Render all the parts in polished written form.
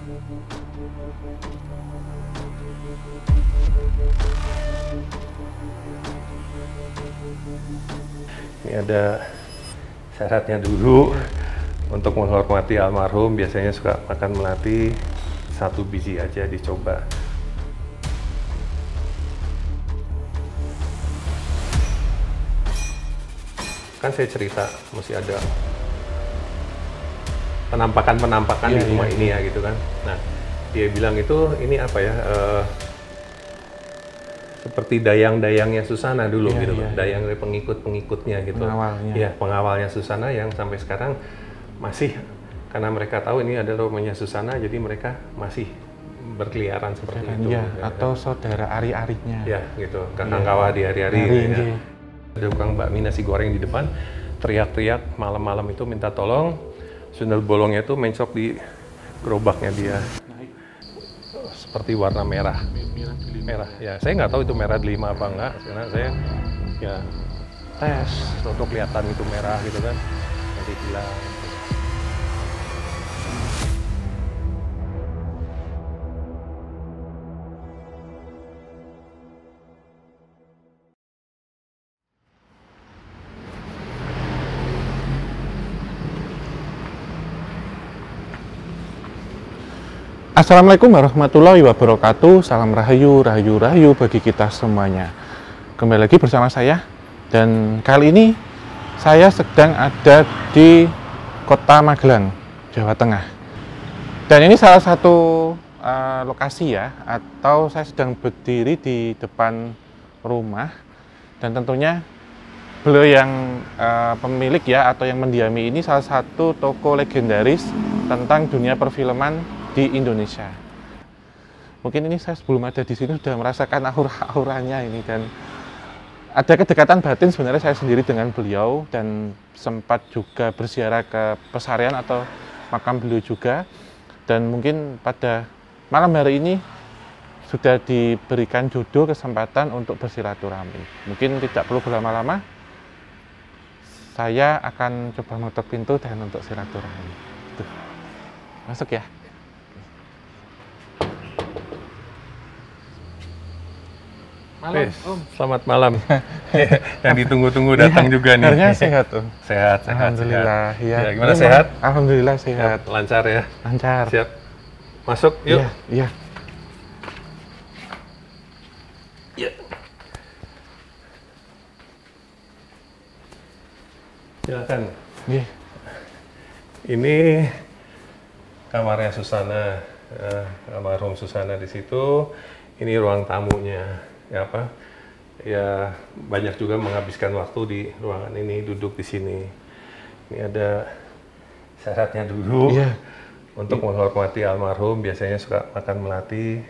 Ini ada syaratnya dulu. Untuk menghormati almarhum biasanya suka makan melati 1 biji aja dicoba. Kan saya cerita masih ada penampakan di rumah ini ya gitu kan. Nah, dia bilang itu ini apa ya, seperti dayang-dayangnya Susana dulu gitu loh. Dayang dari pengikut-pengikutnya gitu. Pengawalnya. Ya, pengawalnya Susana yang sampai sekarang masih, karena mereka tahu ini adalah rumahnya Susana, jadi mereka masih berkeliaran seperti itu. Ya, atau saudara ari-arinya. Ya, gitu. Kakang kawah di hari-hari. Ya. Ada tukang bakmi nasi goreng di depan, teriak-teriak malam-malam itu minta tolong. Sundel bolongnya itu mencok di gerobaknya dia. Seperti warna merah. Merah. Ya, saya nggak tahu itu merah delima apa enggak, karena saya ya tes untuk kelihatan itu merah gitu kan. Nanti bilang. Assalamualaikum warahmatullahi wabarakatuh. Salam rahayu, rahayu, rahayu bagi kita semuanya. Kembali lagi bersama saya, dan kali ini saya sedang ada di Kota Magelang, Jawa Tengah. Dan ini salah satu lokasi ya, atau saya sedang berdiri di depan rumah, dan tentunya beliau yang pemilik ya, atau yang mendiami ini salah satu toko legendaris tentang dunia perfilman di Indonesia. Mungkin ini saya sebelum ada di sini sudah merasakan aura-auranya ini, dan ada kedekatan batin sebenarnya saya sendiri dengan beliau, dan sempat juga berziarah ke pesarian atau makam beliau juga. Dan mungkin pada malam hari ini sudah diberikan jodoh kesempatan untuk bersilaturahmi. Mungkin tidak perlu berlama-lama, saya akan coba mengetuk pintu dan untuk silaturahmi. Tuh. Masuk ya. Malam, Om. Selamat malam. Yang ditunggu-tunggu datang juga nih. Akhirnya sehat, Om. Sehat. Alhamdulillah. Ya, gimana sehat? Alhamdulillah sehat. Lancar ya? Lancar. Siap. Masuk, yuk. Iya. Iya. Silakan. Iya. Ini kamarnya Susana, almarhum Susana di situ. Ini ruang tamunya. Ya apa? Ya banyak juga menghabiskan waktu di ruangan ini, duduk di sini. Ini ada syaratnya dulu. Iya. Untuk menghormati almarhum biasanya suka makan melati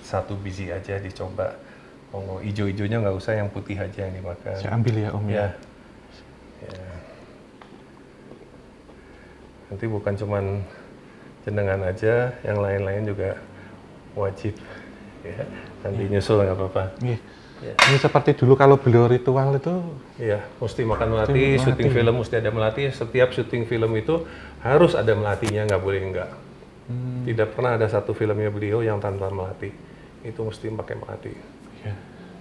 1 biji aja dicoba. Oh, hijau-hijaunya nggak usah, yang putih aja yang dimakan. Saya ambil ya, Om ya. Ya. Nanti bukan cuman jenengan aja, yang lain-lain juga wajib. Ya, nanti nyusul nggak apa-apa. Iya. Ya. Ini seperti dulu kalau beliau ritual itu. Iya, mesti makan melati, syuting film mesti ada melati. Setiap syuting film itu harus ada melatinya, nggak boleh enggak. Tidak pernah ada satu filmnya beliau yang tanpa melati. Itu mesti pakai melati. Ya.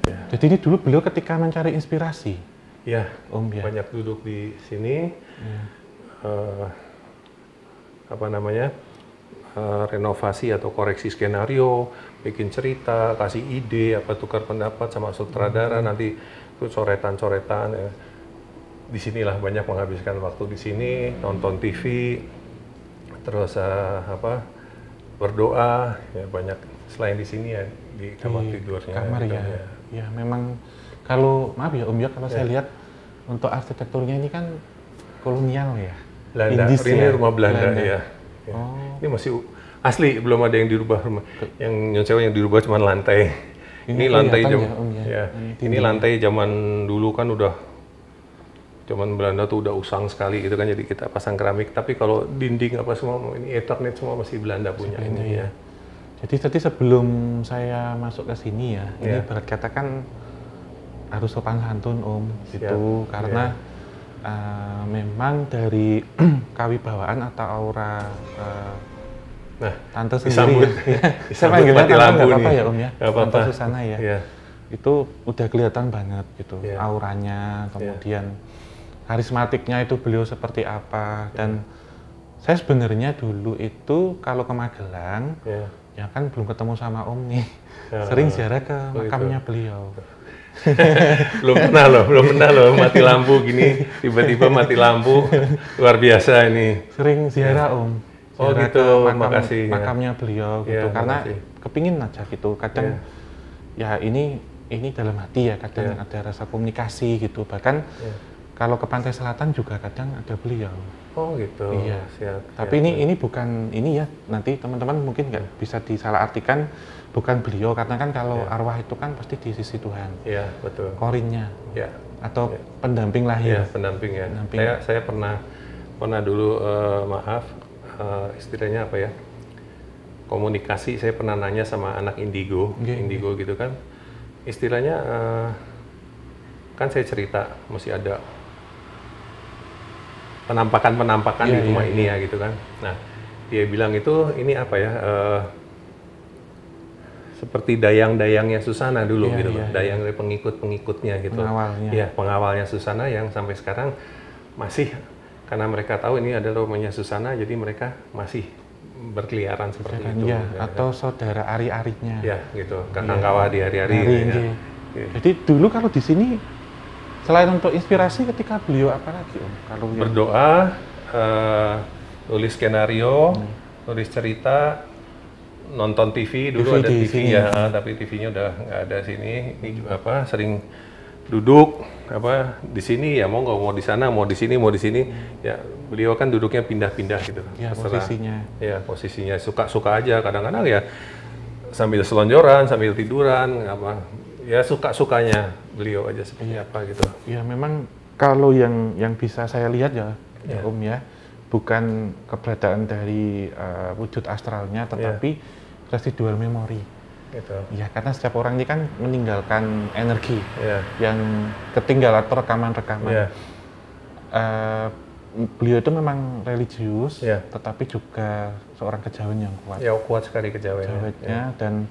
Ya. Jadi ini dulu beliau ketika mencari inspirasi. Ya, Om ya. Banyak duduk di sini. Ya. Renovasi atau koreksi skenario, bikin cerita, kasih ide, tukar pendapat sama sutradara, nanti itu coretan-coretan. Ya. Disinilah banyak menghabiskan waktu di sini, nonton TV, terus berdoa, ya banyak selain di sini ya di kamar tidurnya. Kamar gitu, ya. Ya memang kalau maaf ya Om ya, kalau saya lihat untuk arsitekturnya ini kan kolonial ya. Belanda, ini rumah Belanda ya. Ya. Oh. Ini masih asli, belum ada yang dirubah rumah. Yang nyewa yang dirubah cuma lantai. Ini lantai ini lantai zaman dulu kan udah zaman Belanda tuh udah usang sekali gitu kan, jadi kita pasang keramik. Tapi kalau dinding apa semua ini Ethernet semua masih Belanda punya ini ya. Jadi sebelum saya masuk ke sini ya, ini berat katakan harus sopan santun Om gitu, karena memang dari kawibawaan atau aura Nah, Tante disambut, sendiri ya. Saya panggilnya mati lampu nggak apa-apa nih. ya Om ya. Gak apa-apa. Tante Susana ya. Yeah. Itu udah kelihatan banget gitu, Yeah. auranya, kemudian karismatiknya itu beliau seperti apa. Dan saya sebenarnya dulu itu kalau ke Magelang, ya kan belum ketemu sama Om nih, sering ziarah ke makamnya beliau. belum pernah loh mati lampu gini, tiba-tiba mati lampu, luar biasa ini. Sering ziarah Om. Oh ziarah gitu, ke makasih. Makamnya beliau gitu, karena makasih. kepingin aja gitu. Kadang ya ini dalam hati ya, kadang ada rasa komunikasi gitu. Bahkan kalau ke Pantai Selatan juga kadang ada beliau. Oh gitu. Iya. Siap. Tapi ini bukan ini ya. Nanti teman-teman mungkin nggak bisa disalahartikan, bukan beliau, karena kan kalau arwah itu kan pasti di sisi Tuhan. Iya betul. Korinnya. Ya. Atau pendamping lahir. Iya pendamping ya. Pendamping. Saya pernah dulu istilahnya apa ya? Komunikasi. Saya pernah nanya sama anak indigo gitu kan. Istilahnya kan saya cerita mesti ada penampakan di rumah ini ya gitu kan. Nah, dia bilang itu ini apa ya? Seperti dayang-dayangnya Susana dulu gitu loh. Dayang dari pengikut-pengikutnya gitu. Pengawalnya. Iya, pengawalnya Susana yang sampai sekarang masih, karena mereka tahu ini adalah rumahnya Susana, jadi mereka masih berkeliaran seperti itu. Ya, atau saudara ari-arinya. Ya, gitu. Kakang Kawah di hari-hari. Jadi dulu kalau di sini selain untuk inspirasi, ketika beliau apa lagi Om? Kalau berdoa, nulis skenario, nulis cerita, nonton TV dulu ada TV ya, tapi TV-nya udah nggak ada sini. Ini apa? Sering duduk di sini ya, mau di sana, mau di sini. Ya beliau kan duduknya pindah-pindah gitu. Ya, posisinya. Ya posisinya suka aja. Kadang-kadang ya sambil selonjoran, sambil tiduran, ya suka-sukanya beliau aja seperti apa gitu. Ya memang kalau yang bisa saya lihat ya Om ya, bukan keberadaan dari wujud astralnya, tetapi residual memori. Gitu. Ya karena setiap orang ini kan meninggalkan energi yang ketinggalan atau rekaman-rekaman. Beliau itu memang religius, tetapi juga seorang kejawen yang kuat. Ya kuat sekali kejawennya. Dan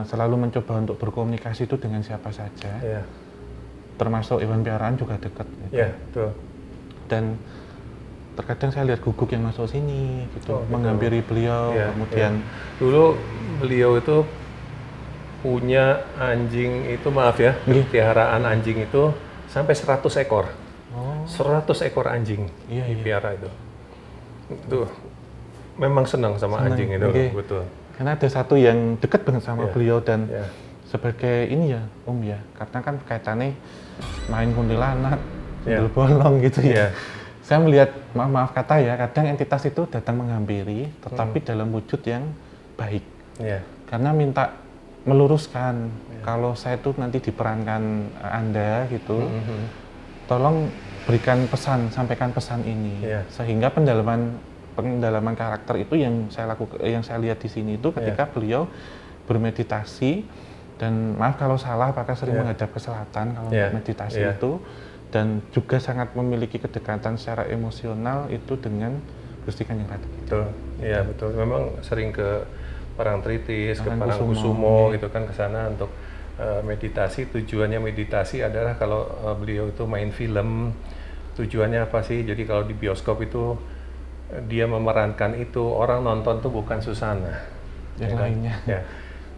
selalu mencoba untuk berkomunikasi itu dengan siapa saja, termasuk hewan piaraan juga dekat. Gitu. Ya, betul. Dan terkadang saya lihat guguk yang masuk sini, gitu, menghampiri beliau. Kemudian dulu beliau itu punya anjing itu, maaf ya, peliharaan anjing itu sampai 100 ekor. 100 ekor anjing dipiara itu. Itu memang senang sama anjing itu, betul. Karena ada satu yang dekat banget sama beliau dan sebagai ini ya Om ya, karena kan kaitannya main kuntilanak, sundel bolong gitu ya. Saya melihat, maaf kata ya, kadang entitas itu datang menghampiri, tetapi dalam wujud yang baik. Karena minta meluruskan, kalau saya itu nanti diperankan Anda gitu, tolong berikan pesan, sampaikan pesan ini, sehingga pendalaman karakter itu yang saya lihat di sini itu ketika beliau bermeditasi, dan maaf kalau salah, apakah sering menghadap ke selatan kalau meditasi itu, dan juga sangat memiliki kedekatan secara emosional itu dengan Gusti Kanjeng Ratu. Betul, iya betul. Memang sering ke Parangtritis, ke Parangkusumo gitu kan, ke sana untuk meditasi. Tujuannya meditasi adalah kalau beliau itu main film, tujuannya apa sih? Jadi kalau di bioskop itu dia memerankan itu, orang nonton tuh bukan Susana, yang lainnya. Ya.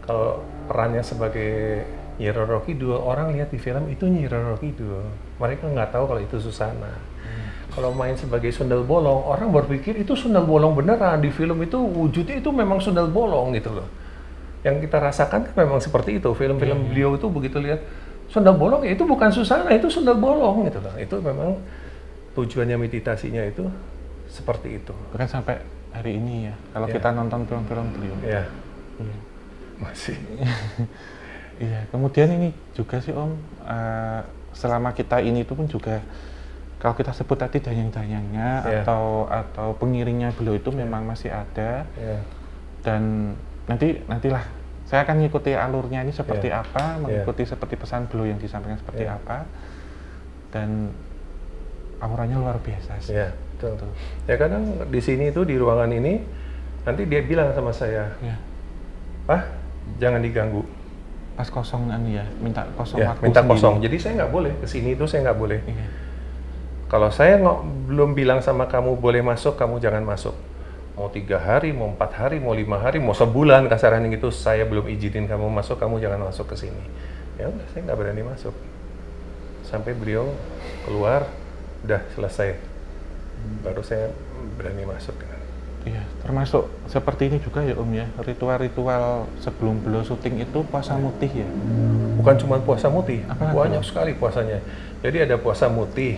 Kalau perannya sebagai Nyi Roro Kidul, orang lihat di film itu Nyi Roro Kidul, mereka nggak tahu kalau itu Susana. Kalau main sebagai Sundel Bolong, orang berpikir itu Sundel Bolong beneran, di film itu wujudnya itu memang Sundel Bolong gitu loh. Yang kita rasakan kan memang seperti itu, film-film beliau itu begitu lihat Sundel Bolong, ya itu bukan Susana, itu Sundel Bolong gitu loh. Itu memang tujuannya meditasinya itu seperti itu. Bahkan sampai hari ini ya, kalau kita nonton film-film beliau. Masih. Iya, kemudian ini juga sih Om, selama kita ini itu pun juga, kalau kita sebut tadi dayang-dayangnya atau pengiringnya beliau itu memang masih ada. Dan nantilah saya akan mengikuti alurnya ini seperti apa, mengikuti seperti pesan beliau yang disampaikan seperti apa, dan auranya luar biasa sih. Betul. Ya kadang di sini itu, di ruangan ini Nanti dia bilang sama saya, Iya. "Pak, jangan diganggu." Pas kosong ya, minta kosong Ya, waktu minta sendiri. kosong. Jadi saya nggak boleh kesini itu, saya nggak boleh. Iya. Kalau saya belum bilang sama kamu boleh masuk, kamu jangan masuk. Mau 3 hari, mau 4 hari, mau 5 hari, mau sebulan kasarannya gitu, saya belum izinin kamu masuk, kamu jangan masuk ke sini. Ya udah, saya nggak berani masuk. Sampai beliau keluar, udah selesai. Baru saya berani masuk. Iya, termasuk seperti ini juga ya Om ya, ritual-ritual sebelum beliau syuting itu puasa mutih ya? Bukan cuma puasa mutih, Apa banyak sekali puasanya. Jadi ada puasa mutih,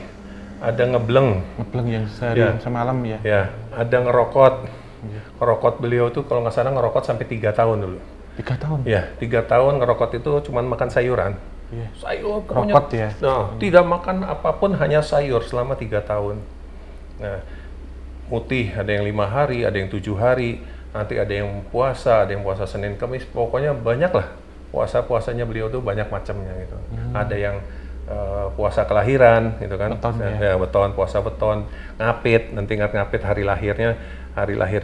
ada ngebleng, Ngebleng yang sehari Ya. semalam ya? ya, ada ngerokot. Iya. Ngerokot beliau tuh kalau nggak salah ngerokot sampai 3 tahun dulu. 3 tahun? Ya, 3 tahun ngerokot itu cuma makan sayuran. Iya. Sayur pokoknya. Rokot ya? Nah, tidak makan apapun, hanya sayur selama 3 tahun. Nah, mutih ada yang 5 hari, ada yang 7 hari, nanti ada yang puasa Senin Kamis, pokoknya banyak lah puasanya beliau tuh banyak macamnya gitu. Ada yang puasa kelahiran gitu kan, Beton, ya beton, puasa beton, ngapit, nanti ngapit hari lahirnya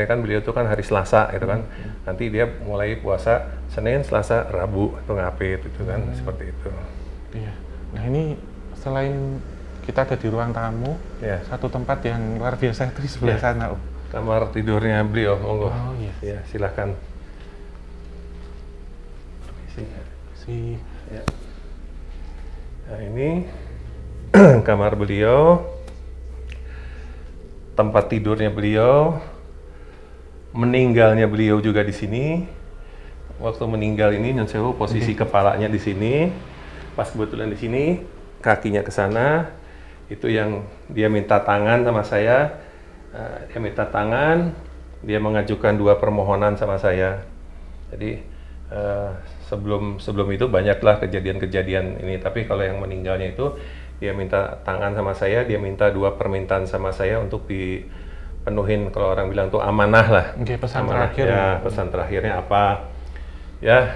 kan beliau tuh kan hari Selasa gitu kan, nanti dia mulai puasa Senin, Selasa, Rabu itu ngapit itu kan, seperti itu. Iya. Nah ini selain kita ada di ruang tamu, Ya. satu tempat yang luar biasa itu di sebelah Ya. sana Om. Kamar tidurnya beliau, monggo. Oh iya. Ya, silakan. Si Ya. Nah, ini kamar beliau, tempat tidurnya beliau, meninggalnya beliau juga di sini. Waktu meninggal ini Nyun Sewu posisi kepalanya di sini, pas kebetulan di sini, kakinya ke sana. Itu yang dia minta tangan sama saya. Dia minta tangan, dia mengajukan 2 permohonan sama saya. Jadi sebelum itu banyaklah kejadian-kejadian ini, tapi kalau yang meninggalnya itu dia minta tangan sama saya, dia minta 2 permintaan sama saya untuk dipenuhin, kalau orang bilang tuh amanah lah. Oke, pesan Amanah, terakhir ya, pesan terakhirnya apa? Ya,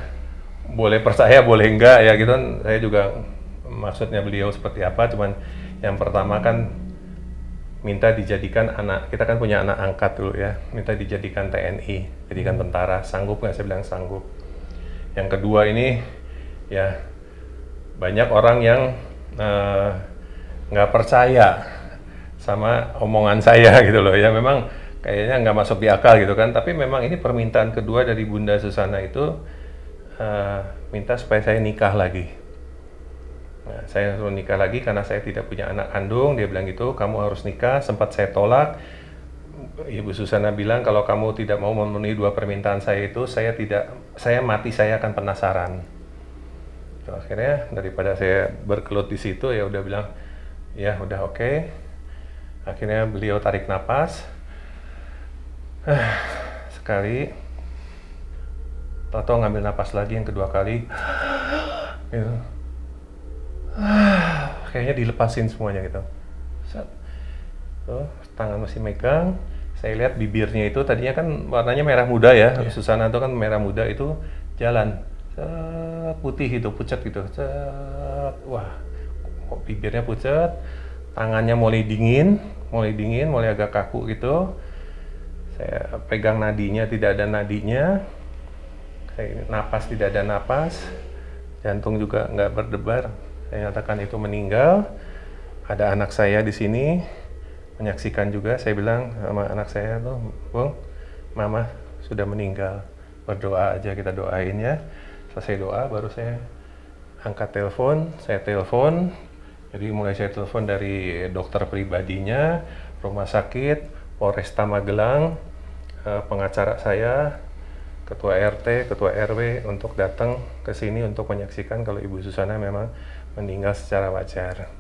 boleh percaya, boleh enggak ya gitu kan. Saya juga maksudnya beliau seperti apa, cuman yang pertama kan minta dijadikan anak, kita kan punya anak angkat dulu ya, minta dijadikan TNI, jadikan tentara, sanggup nggak? Saya bilang sanggup. Yang kedua ini, ya banyak orang yang nggak percaya sama omongan saya gitu loh ya, memang kayaknya nggak masuk di akal gitu kan, tapi memang ini permintaan kedua dari Bunda Susana itu minta supaya saya nikah lagi. Nah, saya suruh nikah lagi karena saya tidak punya anak kandung. Dia bilang gitu, kamu harus nikah. Sempat saya tolak. Ibu Susana bilang kalau kamu tidak mau memenuhi 2 permintaan saya itu, saya mati, saya akan penasaran. Akhirnya daripada saya berkelut di situ, ya udah bilang, ya udah oke. Akhirnya beliau tarik napas sekali, tahu ngambil napas lagi yang kedua kali, gitu. Kayaknya dilepasin semuanya gitu. Tuh, tangan masih megang. Saya lihat bibirnya itu tadinya kan warnanya merah muda ya. Susana itu kan merah muda, itu jalan. Putih itu, pucat gitu. Wah, kok bibirnya pucat. Tangannya mulai dingin, mulai agak kaku gitu. Saya pegang nadinya, tidak ada nadinya. Saya napas, tidak ada napas. Jantung juga nggak berdebar. Saya nyatakan itu meninggal. Ada anak saya di sini menyaksikan juga. Saya bilang sama anak saya tuh, Bung, Mama sudah meninggal. Berdoa aja, kita doain ya. Selesai doa, baru saya angkat telepon. Saya telepon. Jadi mulai saya telepon dari dokter pribadinya, rumah sakit, Polresta Magelang, pengacara saya, ketua RT, ketua RW untuk datang ke sini untuk menyaksikan kalau Ibu Susana memang meninggal secara wajar.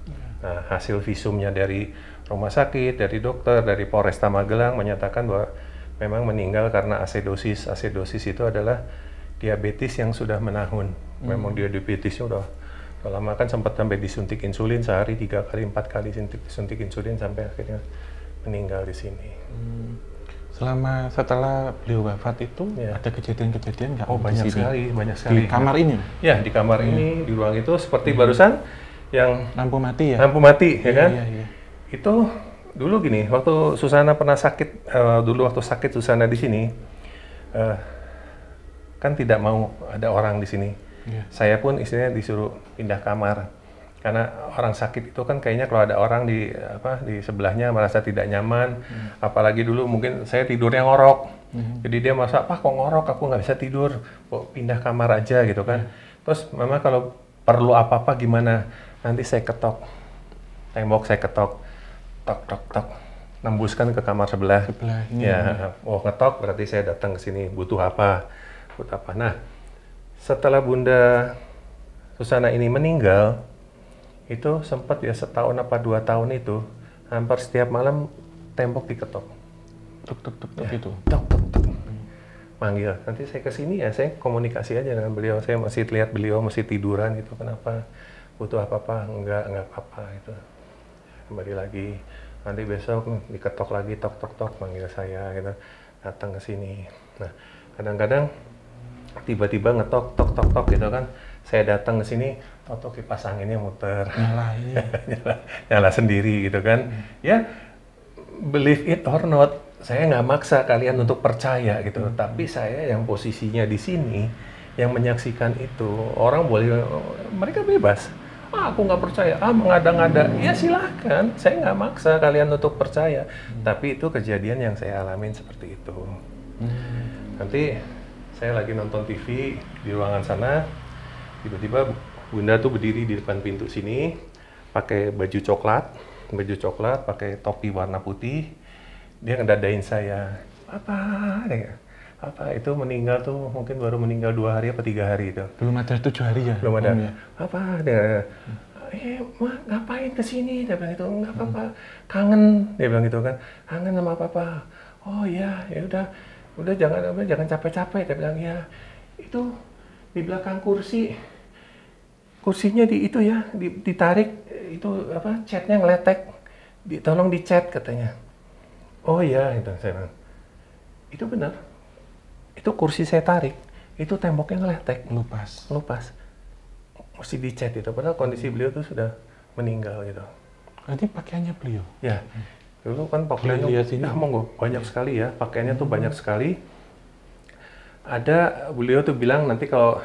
Nah, hasil visumnya dari rumah sakit, dari dokter, dari Polresta Magelang menyatakan bahwa memang meninggal karena asedosis. Asedosis itu adalah diabetes yang sudah menahun. Memang dia diabetesnya udah lama, kan sempat sampai disuntik insulin sehari 3 kali 4 kali disuntik insulin sampai akhirnya meninggal di sini. Setelah beliau wafat itu ada kejadian-kejadian nggak? Oh, banyak sekali. Di kamar ini? Ya, di kamar ini, di ruang itu seperti barusan yang lampu mati ya? Lampu mati, ya kan? Iya. Itu dulu gini, waktu Susana pernah sakit, dulu waktu sakit Susana di sini, kan tidak mau ada orang di sini. Saya pun istilahnya disuruh pindah kamar. Karena orang sakit itu kan kayaknya kalau ada orang di sebelahnya merasa tidak nyaman, apalagi dulu mungkin saya tidurnya ngorok, jadi dia merasa kok ngorok, aku nggak bisa tidur, kok pindah kamar aja gitu kan. Terus mama kalau perlu apa-apa gimana, nanti saya ketok tembok, saya ketok, tok tok tok, nembuskan ke kamar sebelah. Ya, ngetok berarti saya datang ke sini butuh apa. Nah, setelah Bunda Susana ini meninggal, itu sempat ya setahun apa 2 tahun itu hampir setiap malam tembok diketok, tuk tuk tuk tuk itu, tuk tuk tuk, manggil. Nanti saya kesini ya saya komunikasi aja dengan beliau, saya masih lihat beliau masih tiduran gitu, kenapa, butuh apa-apa, enggak apa-apa itu, kembali lagi. Nanti besok diketok lagi, tok tok tok, manggil saya gitu, datang ke sini. Nah kadang-kadang tiba-tiba ngetok tok tok tok gitu kan, saya datang ke sini, atau kipas anginnya muter, nyala sendiri gitu kan. Ya, believe it or not, saya nggak maksa kalian untuk percaya gitu. Tapi saya yang posisinya di sini, yang menyaksikan itu, orang boleh, mereka bebas. Aku nggak percaya, mengada-ngada. Ya silahkan, saya nggak maksa kalian untuk percaya. Tapi itu kejadian yang saya alamin seperti itu. Nanti saya lagi nonton TV di ruangan sana, tiba-tiba Bunda tuh berdiri di depan pintu sini, pakai baju coklat, pakai topi warna putih. Dia ngedadain saya, apa itu meninggal tuh mungkin baru meninggal 2 hari apa 3 hari itu. Belum ada 7 hari ya? Belum ada. Ya? Apa dia? Ma, ngapain kesini? Dia bilang itu, nggak apa-apa, kangen. Dia bilang gitu kan, kangen sama papa. Oh iya, ya udah jangan capek-capek. Dia bilang ya, itu di belakang kursinya itu ya, ditarik, itu catnya ngeletek, tolong dicat katanya. Oh iya, itu saya bilang. Itu benar. Itu kursi saya tarik, itu temboknya ngeletek. Ngelupas. Mesti dicat itu, padahal kondisi beliau tuh sudah meninggal gitu. Berarti pakaiannya beliau? Ya, dulu kan pakaiannya, monggo, banyak sekali ya, pakaiannya tuh banyak sekali. Ada, beliau tuh bilang nanti kalau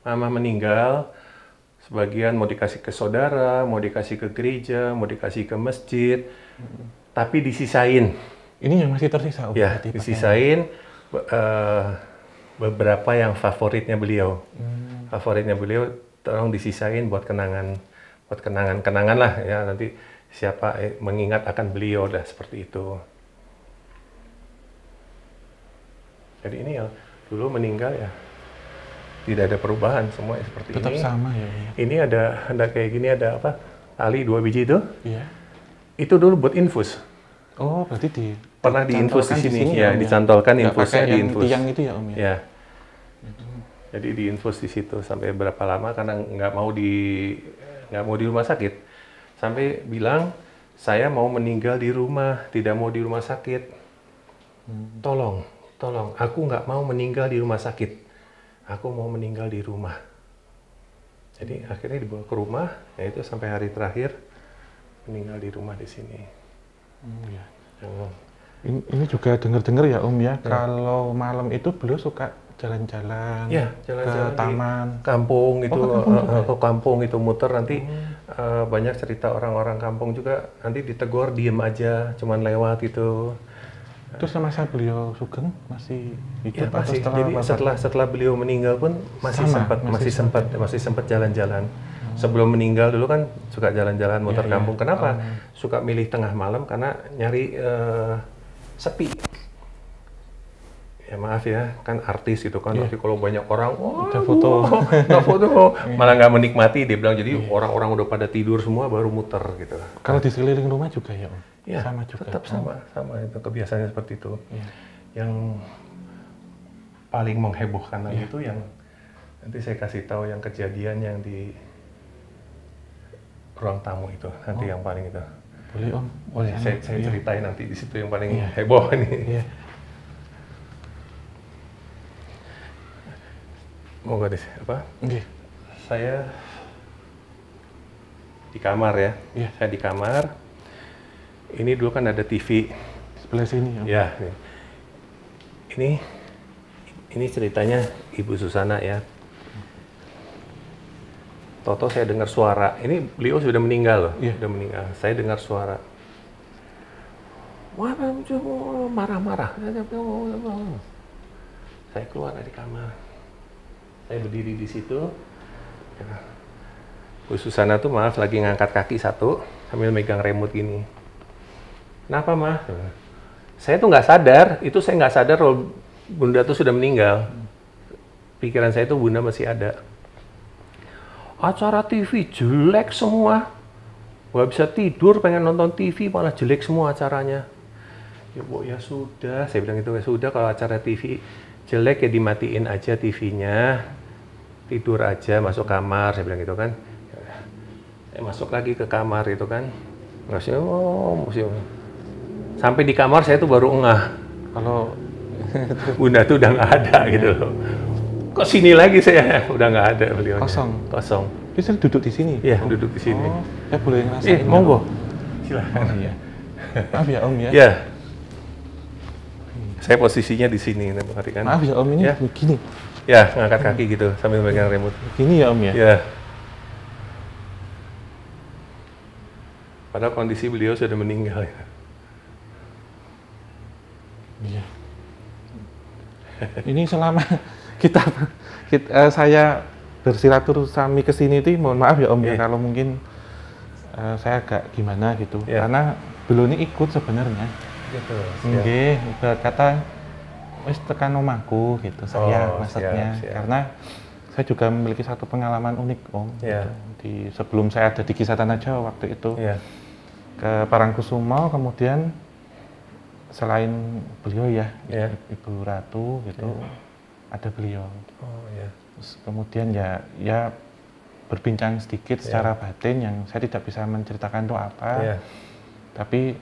mama meninggal, sebagian mau dikasih ke saudara, mau dikasih ke gereja, mau dikasih ke masjid, tapi disisain. Ini yang masih tersisa? Ya, disisain beberapa yang favoritnya beliau. Favoritnya beliau, tolong disisain buat kenangan lah ya, nanti siapa mengingat akan beliau dah, seperti itu. Jadi ini yang dulu meninggal ya, tidak ada perubahan, semua seperti tetap ini. Tetap sama ya. Ini ada kayak gini, ada apa? Tali 2 biji itu. Iya. Itu dulu buat infus. Oh, berarti pernah diinfus di sini ya, dicantolkan infusnya diinfus. Tiang itu ya Om ya. Ya. Jadi diinfus di situ sampai berapa lama karena nggak mau di rumah sakit. Sampai bilang saya mau meninggal di rumah, tidak mau di rumah sakit. Tolong, aku nggak mau meninggal di rumah sakit. Aku mau meninggal di rumah. Jadi akhirnya dibawa ke rumah, yaitu sampai hari terakhir meninggal di rumah di sini. Ya. Ini juga dengar-dengar ya Om ya, kalau malam itu beliau suka jalan-jalan, jalan-jalan ke taman, kampung itu, ke kampung itu muter nanti. Banyak cerita orang-orang kampung juga nanti ditegur diem aja, cuman lewat gitu. Terus semasa beliau sugeng masih hidup atau jadi setelah beliau meninggal pun masih sempat jalan-jalan. Sebelum meninggal dulu kan suka jalan-jalan muter kampung. Kenapa? Suka milih tengah malam karena nyari sepi. Ya maaf ya, kan artis gitu kan, nanti kalau banyak orang, foto, malah nggak menikmati, dia bilang, jadi orang-orang udah pada tidur semua baru muter gitu. Kalau di sekeliling rumah juga ya Om? Ya, sama juga. Tetap sama itu, kebiasaannya seperti itu. Yang paling menghebohkan lagi itu yang, nanti saya kasih tahu yang kejadian yang di ruang tamu itu, nanti yang paling itu. Boleh Om? Boleh, saya ceritain nanti di situ yang paling heboh nih. Mau nggak apa? Saya di kamar ya. Saya di kamar. Ini dulu kan ada TV sebelah sini. Ya. Ini Ini ceritanya Ibu Susana ya. Toto saya dengar suara. Ini beliau sudah meninggal loh. Iya. Sudah meninggal. Saya dengar suara. Marah-marah. Saya keluar dari kamar. Saya berdiri di situ. Bu Susana tuh maaf lagi ngangkat kaki satu sambil megang remote gini. Kenapa mah? Saya tuh nggak sadar. Itu saya nggak sadar kalau Bunda tuh sudah meninggal. Pikiran saya tuh Bunda masih ada. Acara TV jelek semua. Nggak bisa tidur, pengen nonton TV malah jelek semua acaranya. Ya Bu, ya sudah. Saya bilang itu ya sudah, kalau acara TV jelek ya dimatiin aja TV-nya. Tidur aja, masuk kamar. Saya bilang gitu kan. Saya masuk lagi ke kamar itu kan. Museum. Sampai di kamar saya tuh baru ngeh. Kalau Bunda tuh udah nggak ada gitu loh. Kok sini lagi saya? Udah nggak ada beliaunya. Kosong. Bisa duduk di sini? Iya, duduk di sini. Oh, saya boleh ngerasain. Monggo. Silakan. Oh iya. Maaf ya Om ya. Ya. Saya posisinya di sini, kan. Maaf ya Om, ini ya. begini. Ya, ngangkat kaki gitu sambil megang remote. Gini ya Om ya? Ya. Padahal kondisi beliau sudah meninggal ya. Iya. Ini selama saya bersilaturahmi ke sini itu, mohon maaf ya Om ya kalau mungkin saya agak gimana gitu. Karena beliau ini ikut sebenarnya. Gitu. Nggih, ibarat kata wis tekan omahku gitu saya maksudnya. Karena saya juga memiliki satu pengalaman unik Om. Gitu. Sebelum saya ada di Kisah Tanah Jawa waktu itu. Ke Parangkusumo, kemudian selain beliau ya, Ibu Ratu gitu, ada beliau. Terus kemudian ya berbincang sedikit secara batin yang saya tidak bisa menceritakan itu apa. Tapi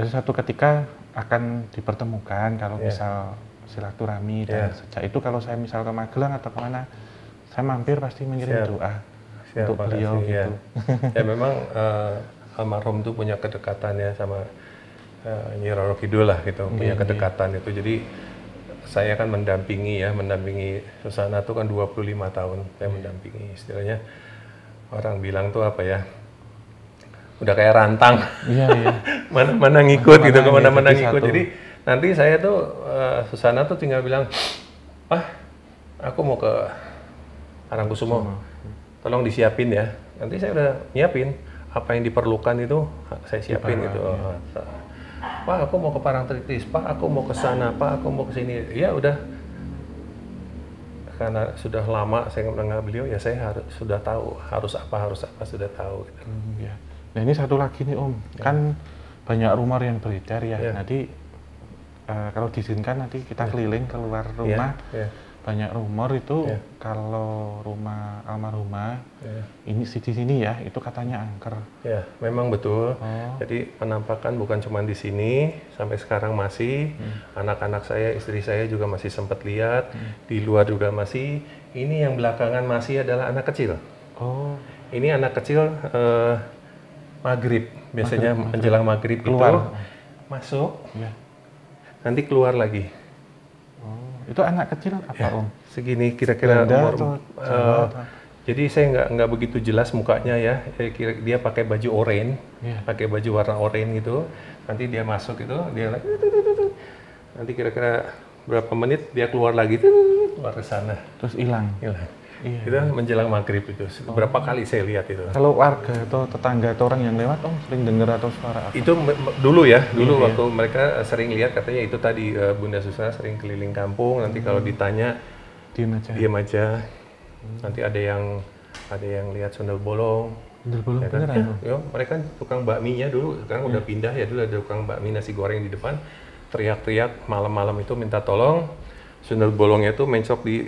satu ketika akan dipertemukan kalau misal silaturahmi dan sejak itu kalau saya misal ke Magelang atau kemana, saya mampir pasti mengirim doa untuk beliau gitu. Ya memang almarhum tuh punya kedekatan ya sama Nyi Roro Kidul lah gitu, punya kedekatan itu. Jadi saya kan mendampingi Susana tuh kan 25 tahun saya mendampingi. Istilahnya orang bilang tuh apa ya, udah kayak rantang. Mana-mana ngikut gitu, kemana-mana ngikut. Jadi nanti saya tuh Susana tuh tinggal bilang, "Pak, aku mau ke Parangkusumo, tolong disiapin ya." Nanti saya udah nyiapin apa yang diperlukan itu saya siapin gitu. Pak, aku mau ke Parangtritis, Pak, aku mau ke sana, Pak, aku mau ke sini. Ya udah, karena sudah lama saya mendengar beliau, ya saya sudah tahu harus apa sudah tahu. Gitu. Nah ini satu lagi nih Om, kan banyak rumor yang beredar ya. Nanti kalau diizinkan nanti kita keliling keluar rumah. Banyak rumor itu kalau rumah almarhumah ini di sini ya, itu katanya angker. Ya, memang betul. Jadi penampakan bukan cuma di sini, sampai sekarang masih. Anak-anak saya, istri saya juga masih sempat lihat. Di luar juga masih. Ini yang belakangan masih adalah anak kecil. Ini anak kecil maghrib, biasanya menjelang maghrib keluar. Itu masuk, nanti keluar lagi. Itu anak kecil apa Om? Segini kira-kira umur. Jadi saya nggak begitu jelas mukanya ya. Dia pakai baju oranye, pakai baju warna oranye gitu. Nanti dia masuk itu, dia nanti kira-kira berapa menit dia keluar lagi, keluar ke sana. Terus hilang. Itu menjelang maghrib itu. Berapa kali saya lihat itu. Kalau warga atau tetangga atau orang yang lewat Om sering dengar atau suara apa? Itu dulu ya, waktu mereka sering lihat katanya itu tadi Bunda Susana sering keliling kampung. Nanti kalau ditanya diam aja. Nanti ada yang lihat sundel bolong. Sundel bolong ya kan? beneran? Mereka kan tukang bakminya dulu, sekarang udah pindah ya. Dulu ada tukang bakmi nasi goreng di depan. Teriak-teriak malam-malam itu minta tolong. Sundel bolongnya itu mencok di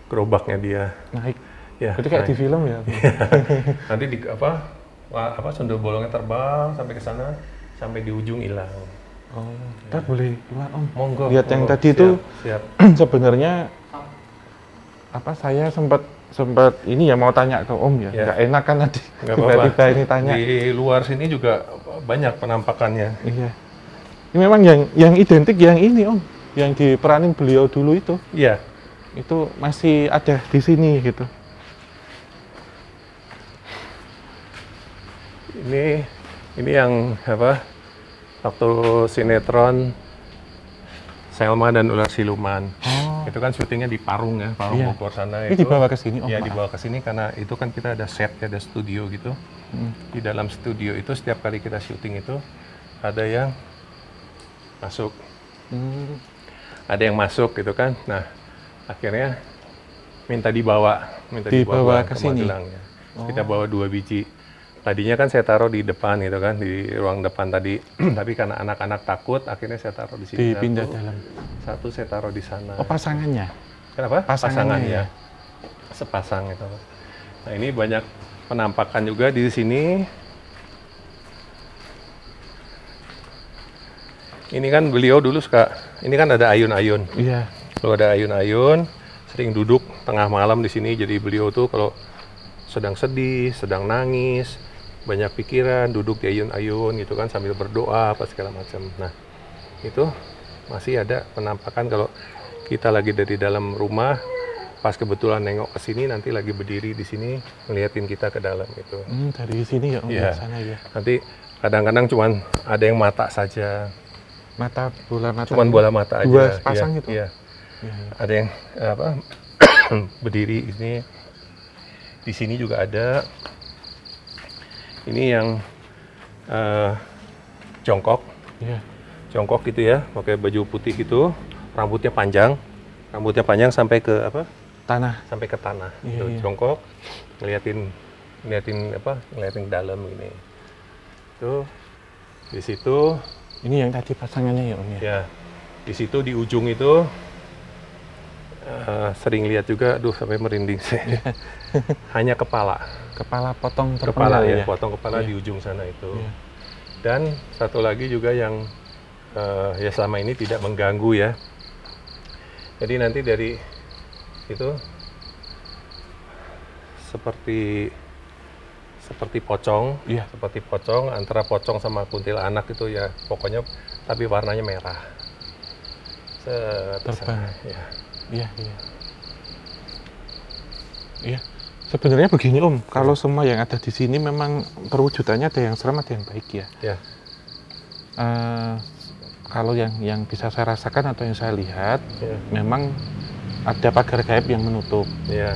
gerobaknya dia. Naik. Jadi kayak di film ya. Nanti di sundel bolongnya terbang sampai ke sana, sampai di ujung hilang. Kita boleh keluar Om. Monggo. Lihat yang tadi itu sebenarnya saya sempat ini ya mau tanya ke Om ya. Nggak enak kan tadi. Tiba-tiba ini tanya. Di luar sini juga banyak penampakannya. Iya. Ini memang yang identik yang ini Om. yang diperanin beliau dulu itu. Iya. Itu masih ada di sini gitu. Ini yang apa? Waktu sinetron Selma dan Ular Siluman. Itu kan syutingnya di Parung ya, Parung Bogor sana. Ini dibawa ke sini? Iya, dibawa ke sini karena itu kan kita ada set, ada studio gitu. Di dalam studio itu setiap kali kita syuting itu ada yang masuk. Ada yang masuk gitu kan. Nah, akhirnya minta dibawa ke sini. Ya. Kita bawa 2 biji. Tadinya kan saya taruh di depan gitu kan, di ruang depan tadi. Tapi karena anak-anak takut, akhirnya saya taruh di sini. Dipindah dalam. Satu saya taruh di sana. Oh, pasangannya? Kenapa? Pasangannya ya. Sepasang itu. Nah, ini banyak penampakan juga di sini. Ini kan beliau dulu suka, ini kan ada ayun-ayun. Iya. Kalau ada ayun-ayun, sering duduk tengah malam di sini. Jadi beliau tuh kalau sedang sedih, sedang nangis, banyak pikiran, duduk di ayun-ayun gitu kan sambil berdoa apa segala macam. Nah, itu masih ada penampakan kalau kita lagi dari dalam rumah, pas kebetulan nengok ke sini, nanti lagi berdiri di sini ngeliatin kita ke dalam gitu. Dari sini ya, ya. Sana ya. Nanti kadang-kadang cuman ada yang mata saja. Bola mata. Cuman bola mata aja. 2 pasang gitu. Iya. Ada yang apa? Berdiri ini. Di sini juga ada. Ini yang jongkok. Iya. Jongkok gitu ya, pakai baju putih gitu, rambutnya panjang sampai ke apa? Tanah. Sampai ke tanah. Iya, Tuh, iya. jongkok, ngeliatin ke dalam gini. Tuh, di situ. Ini yang tadi pasangannya ya Om ya? Ya, di situ di ujung itu sering lihat juga, aduh sampai merinding sih. Hanya kepala. Kepala potong Kepala terpenggal ya, potong kepala di ujung sana itu. Iya. Dan satu lagi juga yang ya selama ini tidak mengganggu ya. Jadi nanti dari itu seperti pocong, Iya. seperti pocong, antara pocong sama kuntilanak itu ya pokoknya, tapi warnanya merah. Terbang. Ya. Iya. Iya. Sebenarnya begini Om, kalau semua yang ada di sini memang perwujudannya ada yang serem, ada yang baik ya. Ya. Kalau yang bisa saya rasakan atau yang saya lihat, memang ada pagar gaib yang menutup.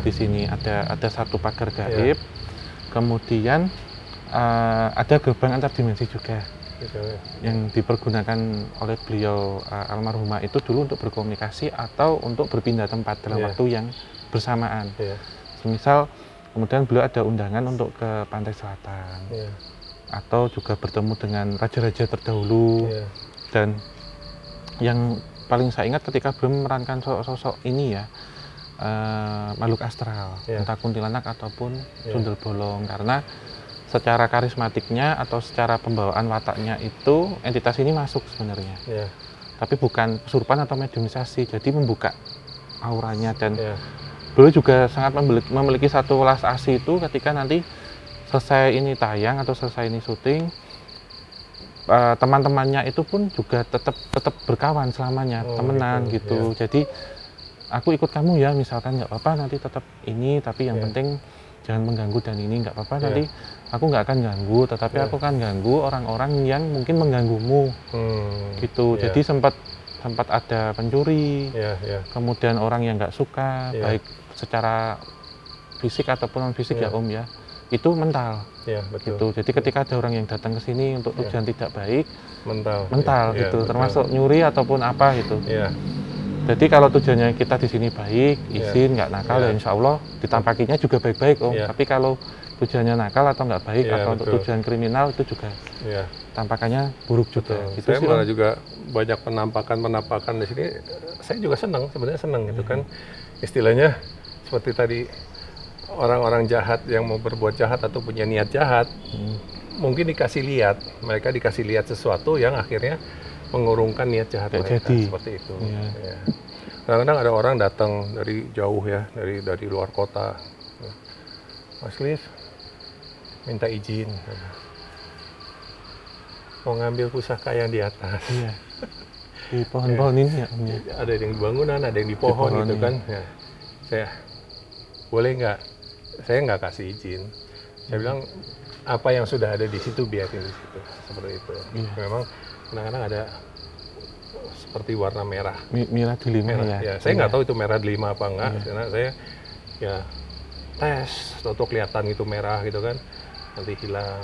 Di sini ada satu pagar gaib. Kemudian ada gerbang antar dimensi juga yang dipergunakan oleh beliau almarhumah itu dulu untuk berkomunikasi atau untuk berpindah tempat dalam waktu yang bersamaan. Semisal kemudian beliau ada undangan untuk ke pantai selatan atau juga bertemu dengan raja-raja terdahulu. Dan yang paling saya ingat ketika beliau memerankan sosok ini ya, makhluk astral, entah kuntilanak ataupun sundel bolong, karena secara karismatiknya atau secara pembawaan wataknya itu entitas ini masuk sebenarnya. Tapi bukan kesurupan atau mediumisasi, jadi membuka auranya. Dan beliau juga sangat memiliki satu welas asih itu ketika nanti selesai ini tayang atau selesai ini syuting, teman-temannya itu pun juga tetap berkawan selamanya, temenan gitu. Jadi aku ikut kamu ya, misalkan nggak apa-apa nanti tetap ini, tapi yang penting jangan mengganggu dan ini nggak apa-apa, nanti aku nggak akan ganggu, tetapi aku akan ganggu orang-orang yang mungkin mengganggumu, gitu. Jadi sempat ada pencuri, kemudian orang yang nggak suka, baik secara fisik ataupun non fisik ya Om ya, itu mental. Gitu. Jadi ketika ada orang yang datang ke sini untuk tujuan tidak baik, mental gitu, termasuk nyuri ataupun apa gitu. Jadi kalau tujuannya kita di sini baik, izin, nggak nakal, ya insya Allah ditampakinya juga baik-baik Om. Tapi kalau tujuannya nakal atau nggak baik atau untuk tujuan kriminal itu juga tampakannya buruk juga. Gitu saya sih, malah juga banyak penampakan di sini. Saya juga sebenarnya senang gitu kan. Istilahnya seperti tadi, orang-orang jahat yang mau berbuat jahat atau punya niat jahat, mungkin mereka dikasih lihat sesuatu yang akhirnya mengurungkan niat jahat mereka, seperti itu. Kadang-kadang ada orang datang dari jauh ya, dari luar kota. Mas Cliff, minta izin. Mau ngambil pusaka yang di atas. Di pohon-pohon ini ya Om ya? Ada yang di bangunan, ada yang di pohon gitu kan. Ya. Saya, boleh nggak? Saya nggak kasih izin. Saya bilang, apa yang sudah ada di situ biarin di situ. Seperti itu. Memang kadang-kadang ada seperti warna merah. Merah delima ya? Ya. Saya nggak tahu itu merah delima apa enggak. Karena saya ya tes, atau kelihatan itu merah gitu kan. Nanti hilang.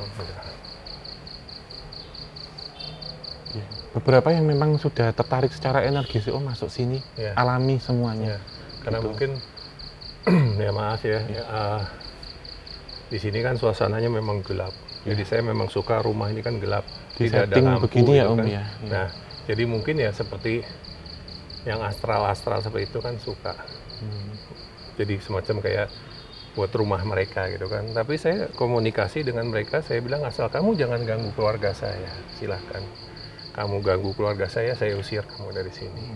Beberapa yang memang sudah tertarik secara energi sih Om masuk sini, alami semuanya. Karena gitu. Mungkin ya maaf ya, di sini kan suasananya memang gelap. Jadi saya memang suka rumah ini kan gelap, tidak ada lampu begini ya Om kan. ya. Nah, jadi mungkin ya seperti yang astral-astral seperti itu kan suka. Jadi semacam kayak buat rumah mereka gitu kan. Tapi saya komunikasi dengan mereka, saya bilang asal kamu jangan ganggu keluarga saya, silahkan. Kamu ganggu keluarga saya usir kamu dari sini.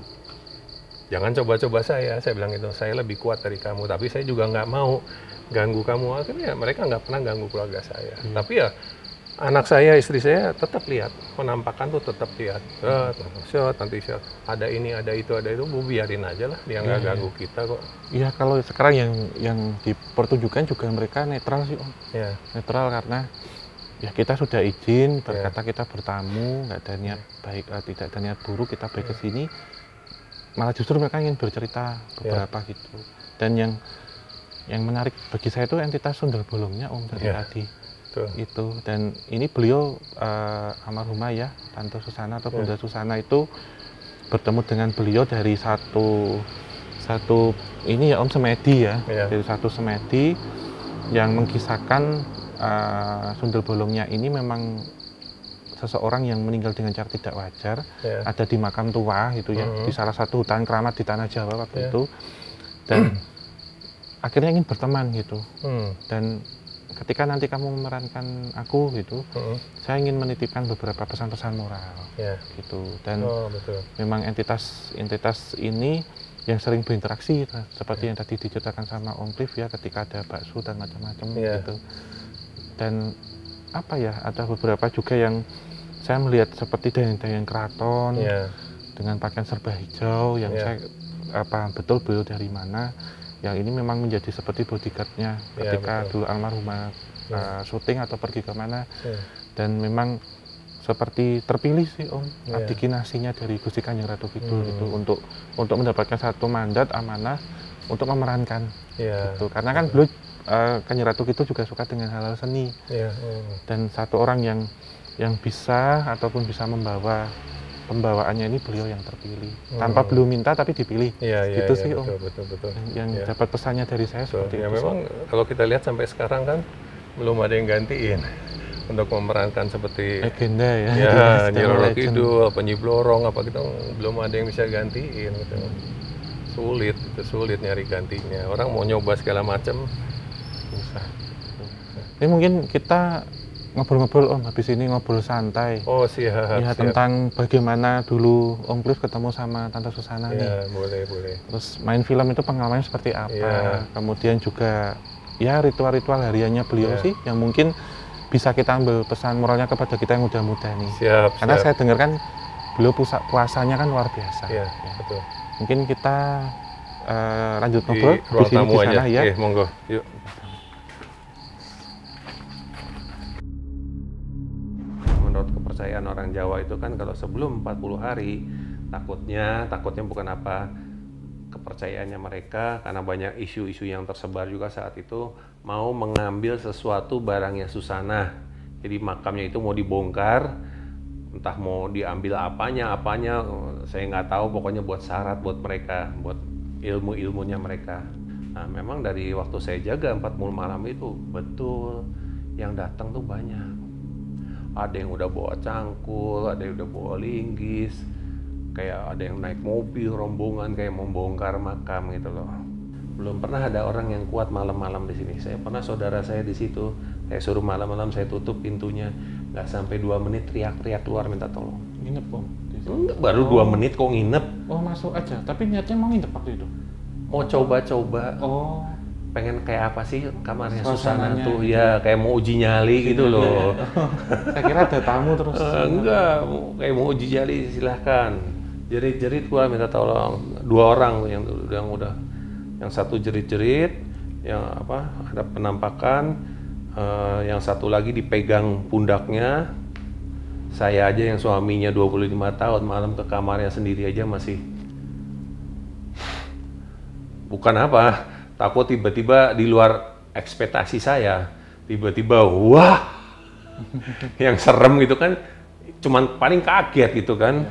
Jangan coba-coba saya bilang itu, saya lebih kuat dari kamu. Tapi saya juga nggak mau ganggu kamu. Akhirnya mereka nggak pernah ganggu keluarga saya. Tapi ya anak saya, istri saya tetap lihat, penampakan tuh tetap lihat. Nanti ada ini, ada itu, bu biarin aja lah, dia nggak ganggu kita kok. Iya, kalau sekarang yang dipertunjukkan juga mereka netral sih Om. Netral karena ya kita sudah izin, berkata kita bertamu, nggak ada niat baik, tidak ada niat buruk, kita baik ke sini. Malah justru mereka ingin bercerita beberapa gitu. Dan yang menarik bagi saya itu entitas sundel bolongnya Om dari tadi. Itu, dan ini beliau almarhumah ya, Tante Susana atau Bunda Susana itu bertemu dengan beliau dari satu ini ya Om, semedi ya, dari satu semedi yang mengkisahkan sundel bolongnya ini memang seseorang yang meninggal dengan cara tidak wajar, ada di makam tua gitu ya, di salah satu hutan keramat di tanah Jawa waktu itu, dan akhirnya ingin berteman gitu. Dan ketika nanti kamu memerankan aku gitu, saya ingin menitipkan beberapa pesan-pesan moral gitu. Dan memang entitas ini yang sering berinteraksi seperti yang tadi diceritakan sama Om Cliff ya, ketika ada bakso dan macam-macam gitu. Dan apa ya, ada beberapa juga yang saya melihat seperti dayang-dayang keraton dengan pakaian serba hijau yang saya betul beliau dari mana, yang ini memang menjadi seperti bodyguardnya ketika dulu almarhumah syuting atau pergi kemana. Dan memang seperti terpilih sih Om, abdi kinasinya dari Gusti Kanjeng Ratu Kidul gitu, untuk mendapatkan satu mandat amanah untuk memerankan gitu. Karena kan beliau Kanjeng Ratu Kidul juga suka dengan hal-hal seni, dan satu orang yang bisa ataupun bisa membawa pembawaannya ini beliau yang terpilih, tanpa beliau minta tapi dipilih, gitu sih Om. Betul. Yang dapat pesannya dari saya seperti itu. Memang kalau kita lihat sampai sekarang kan belum ada yang gantiin untuk memerankan seperti legenda ya. Nyi Roro Kidul, apa Nyi Blorong, apa gitu, belum ada yang bisa gantiin gitu. Sulit nyari gantinya. Orang mau nyoba segala macam susah. Ini mungkin kita ngobrol-ngobrol Om, habis ini ngobrol santai. Oh siap. Ya, tentang bagaimana dulu Om Cliff ketemu sama Tante Susana nih. Boleh. Terus main film itu pengalamannya seperti apa? Kemudian juga ya ritual-ritual hariannya beliau sih, yang mungkin bisa kita ambil pesan moralnya kepada kita yang muda-muda nih. Karena saya dengar kan beliau puasanya kan luar biasa. Betul. Mungkin kita lanjut ngobrol di sini di sana ya. Monggo. Yuk. Menurut kepercayaan orang Jawa itu kan kalau sebelum 40 hari takutnya bukan apa, kepercayaannya mereka karena banyak isu-isu yang tersebar juga saat itu mau mengambil sesuatu barangnya Susana. Jadi makamnya itu mau dibongkar, entah mau diambil apanya saya nggak tahu, pokoknya buat syarat buat mereka, buat ilmunya mereka. Nah memang dari waktu saya jaga 40 malam itu betul yang datang tuh banyak. Ada yang udah bawa cangkul, ada yang udah bawa linggis, kayak ada yang naik mobil rombongan kayak membongkar makam gitu loh. Belum pernah ada orang yang kuat malam-malam di sini. Saya pernah saudara saya di situ, saya suruh malam-malam, saya tutup pintunya, nggak sampai 2 menit teriak-teriak keluar minta tolong. Nginep Om? Baru 2 menit kok nginep. Oh masuk aja, tapi niatnya mau nginep waktu itu? Mau coba-coba. Oh. Pengen kayak apa sih kamarnya Susana tuh ya, kayak mau uji nyali gitu loh. Saya kira ada tamu terus. Enggak, kayak mau uji nyali silahkan. jerit-jerit gua minta tolong. 2 orang yang udah, yang satu jerit-jerit, yang apa ada penampakan, yang satu lagi dipegang pundaknya. Saya aja yang suaminya 25 tahun malam ke kamarnya sendiri aja masih bukan apa, takut tiba-tiba di luar ekspektasi saya, tiba-tiba wah yang serem gitu kan, cuman paling kaget gitu kan.